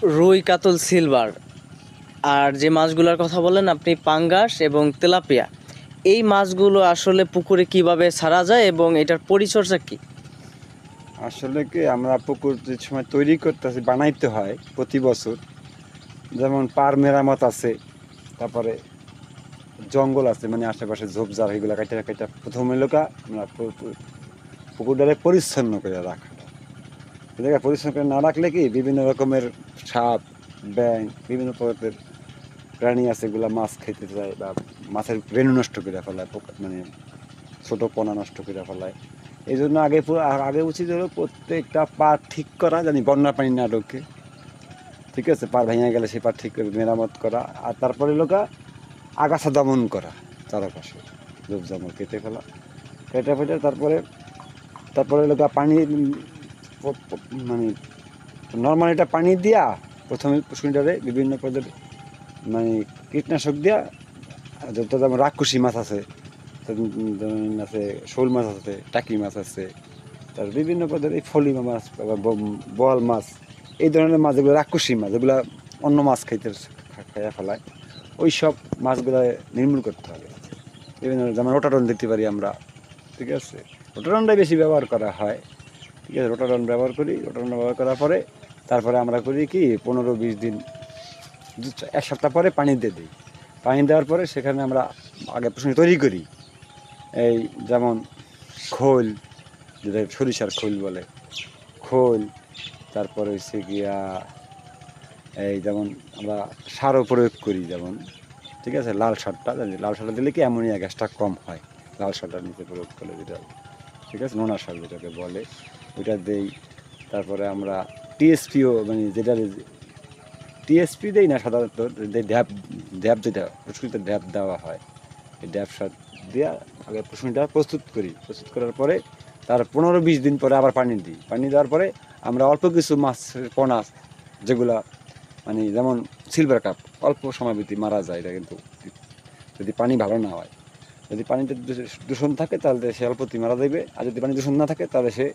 রুই, কাতল, সিলভার আর যে মাছগুলোর কথা বললেন আপনি পাঙ্গাস এবং তেলাপিয়া, এই মাছগুলো আসলে পুকুরে কিভাবে ছাড়া যায় এবং এটার পরিচর্যা কি? আসলে কি আমরা পুকুর যে সময় তৈরি করতেছি বানাইতে হয় প্রতি বছর, যেমন পার মেরামত আছে, তারপরে জঙ্গল আছে, মানে আশেপাশে ঝোপঝাড় এগুলো কাটা কাটা প্রথম এলাকা আমরা পুকুরটারে পরিচ্ছন্ন করে রাখাটা। এই জায়গায় পরিচ্ছন্ন করে না রাখলে কি বিভিন্ন রকমের সাপ, ব্যাঙ, বিভিন্ন প্রজাতির প্রাণী আছে, এগুলা মাছ খেতে যায় বা মাছের রেণু নষ্ট করে ফেলায়, মানে ছোট পোনা নষ্ট করে ফেলায়। এই জন্য আগে উচিত হলো প্রত্যেকটা পার ঠিক করা, জানি বন্যার পানি না ঢোকে। ঠিক আছে, পার ভেঙে গেলে সেই পার ঠিক করে মেরামত করা, আর তারপরে লোকা আগাছা দমন করা, চারপাশে ঝোপ জামল কেটে ফেলা, কেটে ফেটে তারপরে তারপরে লোকা পানি মানে নর্মাল এটা পানি দিয়া প্রথমে পুষ্কুনিটারে বিভিন্ন পদের মানে কীটনাশক দিয়া, যত যেমন রাক্ষসী মাছ আছে, আছে শোল মাছ আছে, টাকি মাছ আছে, তার বিভিন্ন পদের এই ফলি মাছ, বোয়াল মাছ, এই ধরনের মাছ যেগুলো রাক্ষসী মাছ, যেগুলো অন্য মাছ খাইয়া ফেলায়, ওই সব মাছগুলো নির্মূল করতে হবে। বিভিন্ন যেমন রোটাডন দিতে পারি আমরা। ঠিক আছে, রোটাডনটাই বেশি ব্যবহার করা হয়। ঠিক আছে, রোটাডন ব্যবহার করি, রোটাডন ব্যবহার করার পরে তারপরে আমরা করি কি 15-20 দিন, এক সপ্তাহ পরে পানি দিয়ে দিই। পানি দেওয়ার পরে সেখানে আমরা আগে প্রশ্ন তৈরি করি, এই যেমন খোল, যেটা সরিষার খোল বলে, খোল, তারপরে হচ্ছে গিয়া এই যেমন আমরা সারও প্রয়োগ করি, যেমন ঠিক আছে লাল সারটা, লাল সারটা দিলে কি অ্যামোনিয়া গ্যাসটা কম হয়, লাল সারটা নিচে প্রয়োগ করলে, যেটা ঠিক আছে নোনা সার যেটাকে বলে, ওইটা দেই। তারপরে আমরা টিএসপিও, মানে যেটা টিএসপি দেই না সাধারণত, ড্যাব, ড্যাব যেটা পুষ্করিতে ড্যাব দেওয়া হয়, এই ড্যাব সার দেওয়া আগে পুষ্করিটা প্রস্তুত করি। প্রস্তুত করার পরে তার 15-20 দিন পরে আবার পানি দিই। পানি দেওয়ার পরে আমরা অল্প কিছু মাছের পোনা, যেগুলা মানে যেমন সিলভার কাপ, অল্প সময় ব্যতী মারা যায় এটা, কিন্তু যদি পানি ভালো না হয়, যদি পানিতে দূষণ থাকে তাহলে সে অল্পতেই মারা যাবে, আর যদি পানি দূষণ না থাকে তাহলে সে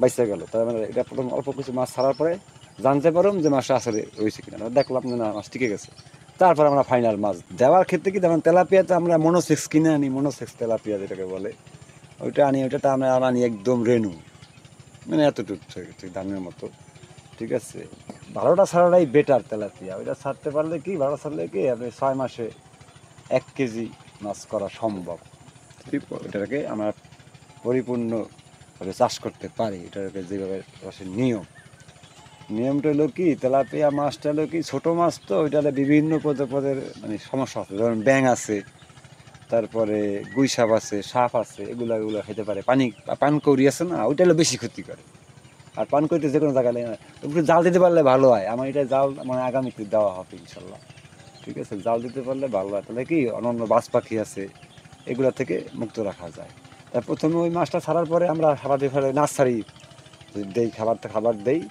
বাইসে গেল। তার মানে এটা প্রথম অল্প কিছু মাছ ছাড়ার পরে জানতে পারলাম যে মাছটা আসলে রয়েছে কিনা, দেখলাম যে না মাছ টিকে গেছে, তারপর আমরা ফাইনাল মাছ দেওয়ার ক্ষেত্রে কি, যেমন তেলাপিয়াতে আমরা মনোসেক্স কিনে আনি, মনোসেক্স তেলাপিয়া যেটাকে বলে, ওইটা আনি, ওইটা আমরা আনি একদম রেনু, মানে এতটুকু দামের মতো। ঠিক আছে, ভালোটা ছাড়াটাই বেটার তেলাপিয়া, ওইটা ছাড়তে পারলে কি, ভালো ছাড়লে কি আপনি 6 মাসে 1 কেজি মাছ করা সম্ভব। ঠিক, এটাকে আমরা পরিপূর্ণভাবে চাষ করতে পারি, এটাকে যেভাবে চাষের নিয়মটা হলো কি, তেলাপিয়া মাছটা হলো কি ছোটো মাছ, তো ওইটাতে বিভিন্ন পদের মানে সমস্যা আছে, যেমন ব্যাঙ আছে, তারপরে গুই সাপ আছে, সাপ আছে, এগুলো খেতে পারে। পানকৌড়ি আছে না, ওইটা হলো বেশি ক্ষতি করে। আর পানকৌড়িতে যে কোনো জায়গায় লাগে না, একটু জাল দিতে পারলে ভালো হয়। আমার এটা জাল মানে আগামীতে দেওয়া হবে ইনশাল্লাহ। ঠিক আছে, জাল দিতে পারলে ভালো হয়, তাহলে কি অন্যান্য বাজ পাখি আছে, এগুলা থেকে মুক্ত রাখা যায়। তার প্রথমে ওই মাছটা ছাড়ার পরে আমরা খাবার দিয়ে ফেলে নার্সারি দেই, খাবার দেই।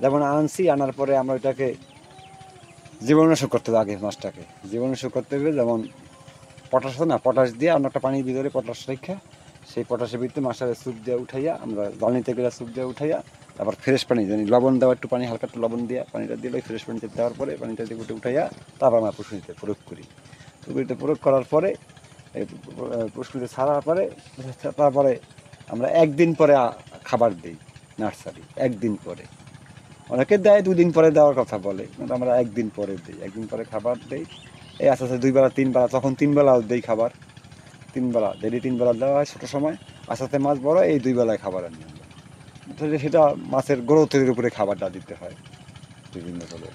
যেমন আনছি, আনার পরে আমরা ওইটাকে জীবাণুনাশক করতে হবে। আগে মাছটাকে জীবাণুনাশক করতে হবে, যেমন পটাশ আছে না, পটাশ দিয়ে আমরা একটা পানির ভিতরে পটাশ রেখা, সেই পটাশের ভিতরে মাছটাকে স্যুপ দিয়ে উঠাইয়া, আমরা জালনিতে করে স্যুপ দিয়ে উঠাইয়া, তারপর ফ্রেশ পানি, জানি লবণ দেওয়া, একটু পানি হালকা একটু লবণ দিয়ে পানিটা দিলে ওই ফ্রেশ পানিতে দেওয়ার পরে পানিটা দিয়ে উঠাইয়া তারপর আমরা পুষ্করিতে প্রয়োগ করি। পুষ্করিতে প্রয়োগ করার পরে এই পুষ্করিতে ছাড়ার পরে তারপরে আমরা 1 দিন পরে খাবার দিই নার্সারি, 1 দিন পরে। অনেকে দেয় 2 দিন পরে দেওয়ার কথা বলে, কিন্তু আমরা 1 দিন পরে দিই। 1 দিন পরে খাবার দিই, এই আস্তে আস্তে 2 বেলা 3 বেলা, তখন 3 বেলাও দিই খাবার। 3 বেলা ডেলি 3 বেলা দেওয়া হয় ছোটো সময়। আস্তে আস্তে মাছ বড়, এই 2 বেলায় খাবার আনি আমরা। তাহলে সেটা মাছের গ্রোথের উপরে খাবারটা দিতে হয় বিভিন্নভাবে।